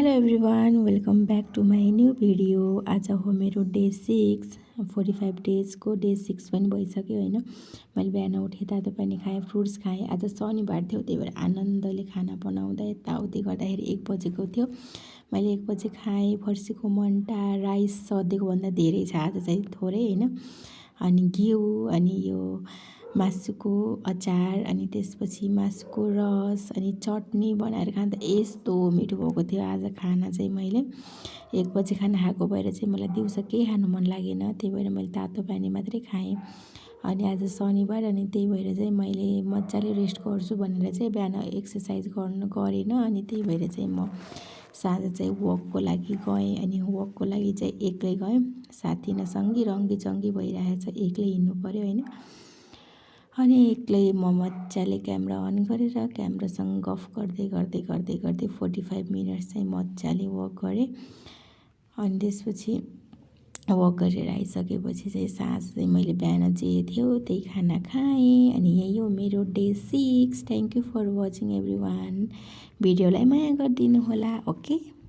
Hello everyone, welcome back to my new video. आज हो मेरो डे 6, 45 डेजको डे 6 पनि भइसक्यो होइन। मैले बिहान उठेँ, तातो पानी खाएँ, फ्रुट्स खाएँ। आज शनिबार थियो, त्यही भएर आनन्दले खाना बनाउँदा यताउति गर्दाखेरि 1 बजेको थियो। मैले 1 बजे खाएँ। फर्सीको मन्टा राइस सधैँको भन्दा धेरै छ, आज चाहिँ थोरै होइन। अनि घिउ, अनि यो मासुको अचार, अनि त्यसपछि मासुको रस, अनि चटनी बनाएर खाँदा यस्तो मिठो भएको थियो आज खाना चाहिँ। मैले 1 बजे खाना खाएको भएर चाहिँ मलाई दिउँसो केही खानु मन लागेन, त्यही भएर मैले तातो पानी मात्रै खाएँ। अनि आज शनिबार, अनि त्यही भएर चाहिँ मैले मजाले रेस्ट गर्छु भनेर चाहिँ बिहान एक्सर्साइज गरेन। अनि त्यही भएर चाहिँ म साँझ चाहिँ वकको लागि गएँ। अनि वकको लागि चाहिँ एक्लै गएँ, साथी नसँगी रङ्गीचङ्गी भइरहेछ, एक्लै हिँड्नु पऱ्यो होइन। अनि एक्लै म मजाले क्यामेरा अन गरेर क्यामेरासँग गफ गर्दै 45 मिनट्स चाहिँ मजाले वक गरेँ। अनि त्यसपछि वक गरेर आइसकेपछि चाहिँ साँझ चाहिँ मैले बिहान जे थियो त्यही खाना खाएँ। अनि यही हो मेरो day 6। Thank you for watching everyone. भिडियोलाई माया गरिदिनु होला, ओके।